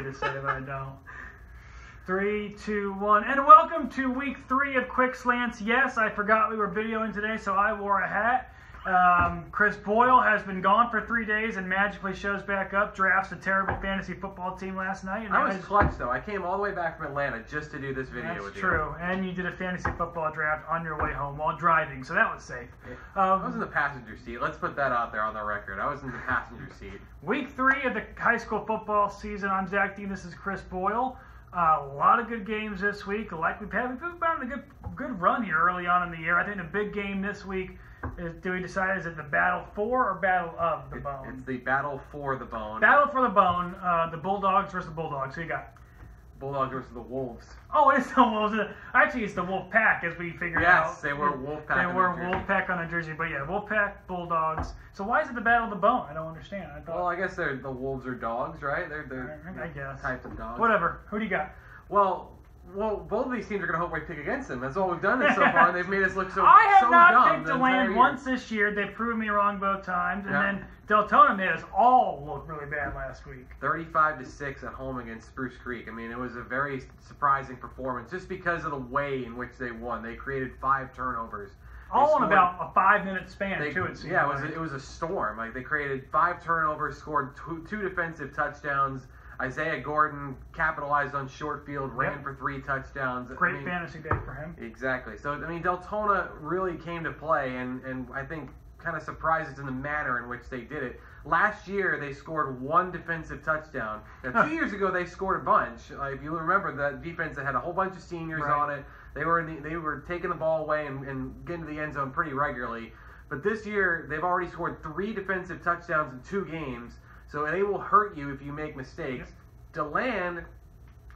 me to say, but I don't. 3, 2, 1, and welcome to week 3 of Quick Slants. Yes, I forgot we were videoing today, so I wore a hat. Chris Boyle has been gone for 3 days and magically shows back up, drafts a terrible fantasy football team last night. And I was clutch, though. I came all the way back from Atlanta just to do this video with you. That's true, and you did a fantasy football draft on your way home while driving, so that was safe. I was in the passenger seat. Let's put that out there on the record. I was in the passenger seat. Week 3 of the high school football season. I'm Zach Dean. This is Chris Boyle. A lot of good games this week. Like we've been on a good run here early on in the year. I think the big game this week is, do we decide, is it the Battle for or Battle of the Bone? It's the Battle for the Bone. Battle for the Bone. The Bulldogs versus the Bulldogs. Who you got? Bulldogs versus the Wolves. Oh, it is the Wolves. Actually, it's the Wolf Pack, as we figured out. Yes, they were Wolf Pack. They were Wolf Pack on a jersey, but yeah, Wolf Pack, Bulldogs. So why is it the Battle of the Bone? I don't understand. Well, I guess the Wolves are dogs, right? They're I guess types of dogs. Whatever. Who do you got? Well, both of these teams are going to hope we pick against them. That's all we've done so far, and they've made us look so dumb. I have not picked DeLand once this year. They proved me wrong both times, and then Deltona made us all look really bad last week. 35-6 at home against Spruce Creek. I mean, it was a very surprising performance just because of the way in which they won. They created 5 turnovers. All in about a 5-minute span, too, it seemed. Yeah, it was a storm. Like, they created 5 turnovers, scored two defensive touchdowns. Isaiah Gordon capitalized on short field, ran for 3 touchdowns. Great fantasy day for him. Exactly. So, I mean, Deltona really came to play, and I think kind of surprised us in the manner in which they did it. Last year, they scored 1 defensive touchdown. Now, 2 years ago, they scored a bunch. If you remember, that defense that had a whole bunch of seniors on it. They were taking the ball away and getting to the end zone pretty regularly. But this year, they've already scored 3 defensive touchdowns in 2 games. So they will hurt you if you make mistakes. DeLand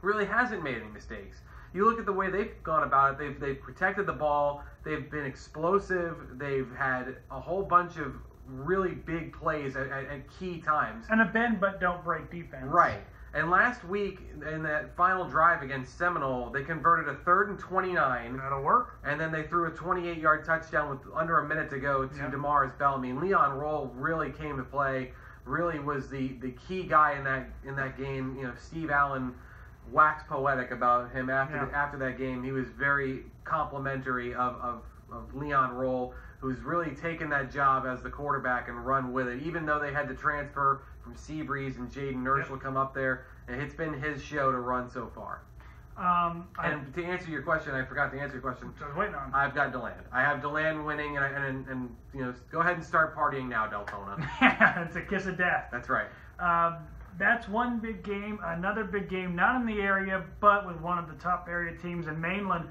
really hasn't made any mistakes. You look at the way they've gone about it. They've protected the ball. They've been explosive. They've had a whole bunch of really big plays at key times. And a bend but don't break defense. Right. And last week, in that final drive against Seminole, they converted a 3rd and 29. That'll work. And then they threw a 28-yard touchdown with under a minute to go to Damaris Bellamy. Leon Roll really came to play. Really was the key guy in that game. You know, Steve Allen waxed poetic about him after that game. He was very complimentary of Leon Roll, who's really taken that job as the quarterback and run with it. Even though they had to transfer from Seabreeze and Jaden Nurse will come up there, and it's been his show to run so far. And to answer your question, I forgot to answer your question. I was waiting on. I've got DeLand. I have DeLand winning, and you know, go ahead and start partying now, Deltona. It's a kiss of death. That's right. That's one big game. Another big game, not in the area, but with one of the top area teams in Mainland.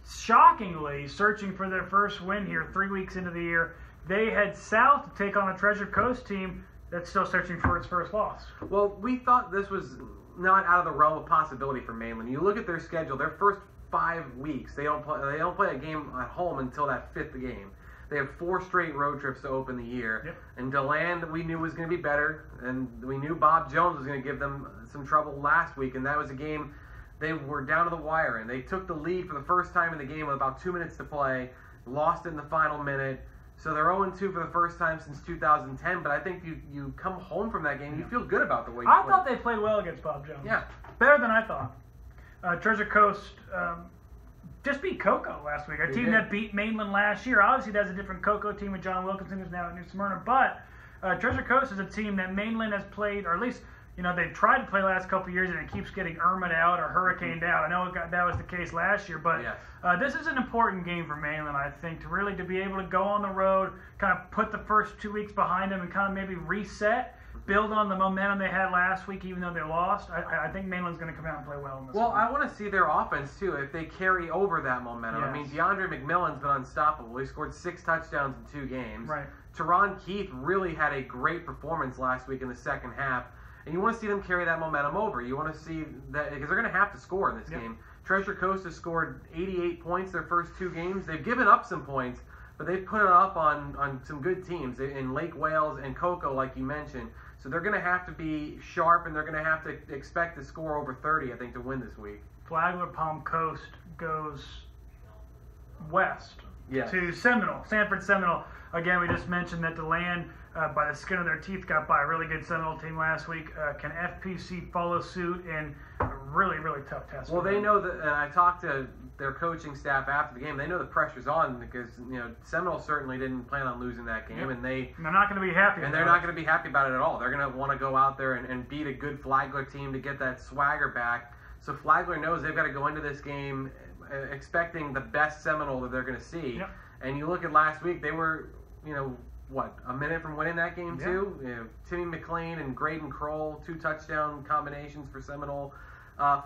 Shockingly, searching for their first win here 3 weeks into the year, they head south to take on a Treasure Coast team that's still searching for its first loss. Well, we thought this was not out of the realm of possibility for Mainland. You look at their schedule; their first 5 weeks, they don't play a game at home until that 5th game. They have 4 straight road trips to open the year. And DeLand, we knew was going to be better, and we knew Bob Jones was going to give them some trouble last week, and that was a game they were down to the wire, and they took the lead for the first time in the game with about 2 minutes to play, lost it in the final minute. So they're 0-2 for the first time since 2010, but I think you come home from that game, you feel good about the way you played. I thought they played well against Bob Jones. Yeah. Better than I thought. Treasure Coast just beat Cocoa last week, a team that beat Mainland last year. Obviously, that's a different Cocoa team with John Wilkinson, who's now at New Smyrna, but Treasure Coast is a team that Mainland has played, or at least, you know, they've tried to play the last couple of years, and it keeps getting Irma'd out or hurricaned out. I know that was the case last year, but this is an important game for Mainland, I think, to be able to go on the road, kind of put the first 2 weeks behind them and kind of maybe reset, build on the momentum they had last week, even though they lost. I think Mainland's going to come out and play well in this one. I want to see their offense, too, if they carry over that momentum. I mean, DeAndre McMillan's been unstoppable. He scored 6 touchdowns in 2 games. Right. Teron Keith really had a great performance last week in the second half. And you want to see them carry that momentum over. You want to see that, because they're going to have to score in this game. Treasure Coast has scored 88 points their first 2 games. They've given up some points, but they've put it up on some good teams in Lake Wales and Cocoa, like you mentioned. So they're going to have to be sharp, and they're going to have to expect to score over 30, I think, to win this week. Flagler Palm Coast goes west to Seminole, Sanford Seminole. Again, we just mentioned that DeLand by the skin of their teeth, got by a really good Seminole team last week. Can FPC follow suit in a really, really tough test? Well, they know that, and I talked to their coaching staff after the game. They know the pressure's on because Seminole certainly didn't plan on losing that game, and they're not going to be happy. And they're not going to be happy about it at all. They're going to want to go out there and beat a good Flagler team to get that swagger back. So Flagler knows they've got to go into this game expecting the best Seminole that they're going to see. Yep. And you look at last week, they were, a minute from winning that game too. Timmy McLean and Graydon Kroll, 2 touchdown combinations for Seminole.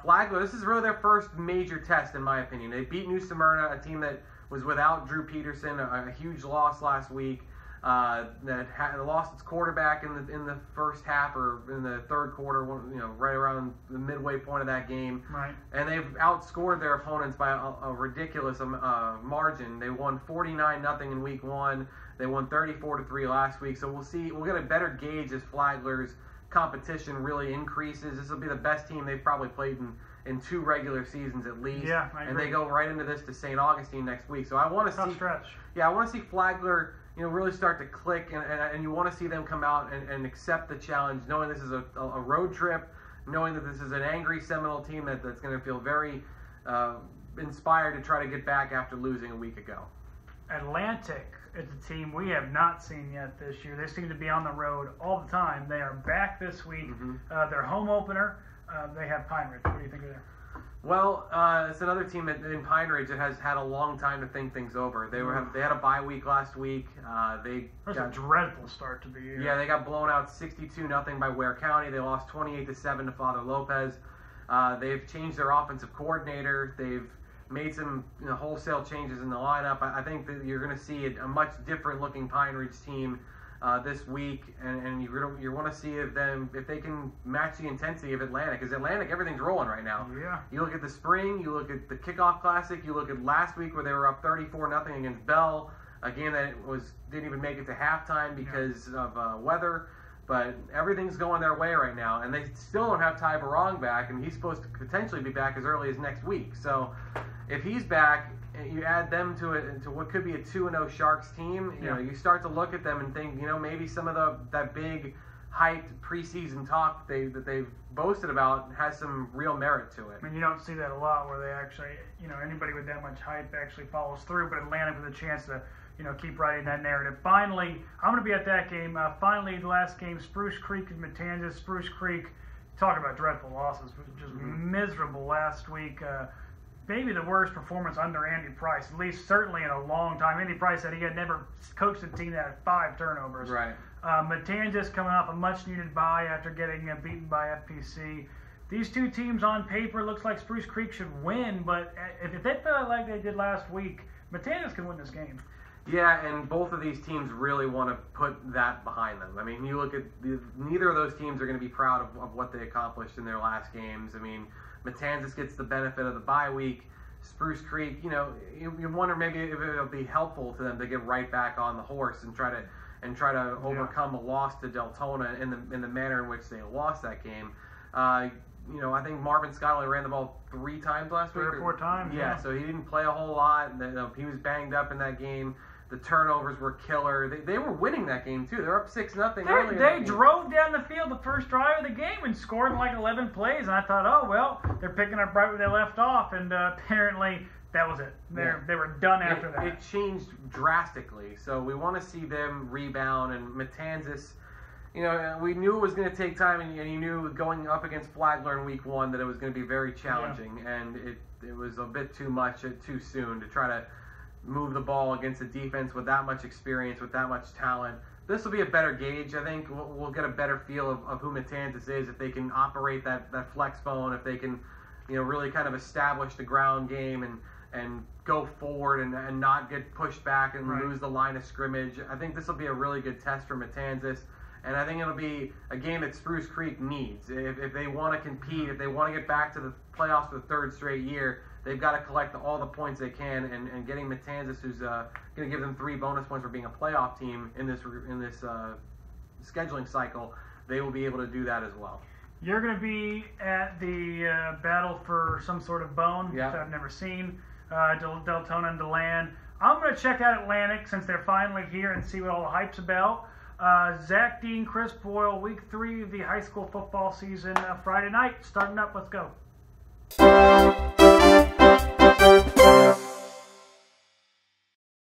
Flagler, this is really their first major test, in my opinion. They beat New Smyrna, a team that was without Drew Peterson, a huge loss last week. That lost its quarterback in the first half or in the third quarter, right around the midway point of that game. Right. And they've outscored their opponents by a ridiculous margin. They won 49-0 in week 1. They won 34-3 last week. So we'll get a better gauge as Flagler's competition really increases. This will be the best team they've probably played in 2 regular seasons at least. Yeah, I agree. And they go right into this to St. Augustine next week. So I want to see stretch. Yeah, I want to see Flagler, really start to click, and you want to see them come out and accept the challenge, knowing this is a road trip, knowing that this is an angry Seminole team that's going to feel very inspired to try to get back after losing a week ago. Atlantic is a team we have not seen yet this year. They seem to be on the road all the time. They are back this week. Mm-hmm. Their home opener, they have Pine Ridge. What do you think of that? Well, it's another team in Pine Ridge that has had a long time to think things over. They had a bye week last week. It was a dreadful start to the year. Yeah, they got blown out 62-0 by Ware County. They lost 28-7 to Father Lopez. They've changed their offensive coordinator. They've made some wholesale changes in the lineup. I think that you're going to see a much different looking Pine Ridge team this week, and you want to see if they can match the intensity of Atlantic. Because Atlantic, everything's rolling right now. Yeah. You look at the spring, you look at the kickoff classic, you look at last week where they were up 34-0 against Bell, a game that didn't even make it to halftime because of weather. But everything's going their way right now, and they still don't have Ty Barong back, and he's supposed to potentially be back as early as next week. So if he's back, you add them to what could be a 2-0 Sharks team. You start to look at them and think, maybe some of that big hyped preseason talk that they've boasted about has some real merit to it. I mean, you don't see that a lot where they actually, anybody with that much hype actually follows through. But Atlantic with a chance to, keep writing that narrative. Finally, I'm going to be at that game. Finally, the last game, Spruce Creek and Matanzas. Spruce Creek, talk about dreadful losses, just miserable last week. Maybe the worst performance under Andy Price, at least certainly in a long time. Andy Price said he had never coached a team that had 5 turnovers. Right. Matanzas coming off a much-needed bye after getting beaten by FPC. These 2 teams on paper looks like Spruce Creek should win, but if they felt like they did last week, Matanzas can win this game. Yeah, and both of these teams really want to put that behind them. I mean, you look at neither of those teams are going to be proud of what they accomplished in their last games. I mean, Matanzas gets the benefit of the bye week. Spruce Creek, you wonder maybe if it'll be helpful to them to get right back on the horse and try to overcome a loss to Deltona in the manner in which they lost that game. I think Marvin Scott only ran the ball 3 times last week. 3 or 4 times. Yeah, so he didn't play a whole lot. He was banged up in that game. The turnovers were killer. They were winning that game, too. They're up 6-0. They drove down the field the first drive of the game and scored in like 11 plays. And I thought, oh, well, they're picking up right where they left off. And apparently that was it. They were done after that. It changed drastically. So we want to see them rebound. And Matanzas, we knew it was going to take time. And you knew going up against Flagler in week 1 that it was going to be very challenging. Yeah. And it was a bit too much too soon to try to move the ball against a defense with that much experience, with that much talent. This will be a better gauge. I think we'll get a better feel of who Matanzas is, if they can operate that flex bone, if they can, really kind of establish the ground game and go forward and not get pushed back and lose the line of scrimmage. I think this will be a really good test for Matanzas, and I think it'll be a game that Spruce Creek needs. If they want to compete, if they want to get back to the playoffs for the 3rd straight year, they've got to collect all the points they can, and getting Matanzas, who's going to give them 3 bonus points for being a playoff team in this scheduling cycle, they will be able to do that as well. You're going to be at the battle for some sort of bone, which I've never seen, Deltona and DeLand. I'm going to check out Atlantic since they're finally here and see what all the hype's about. Zach Dean, Chris Boyle, week 3 of the high school football season. Friday night, starting up. Let's go.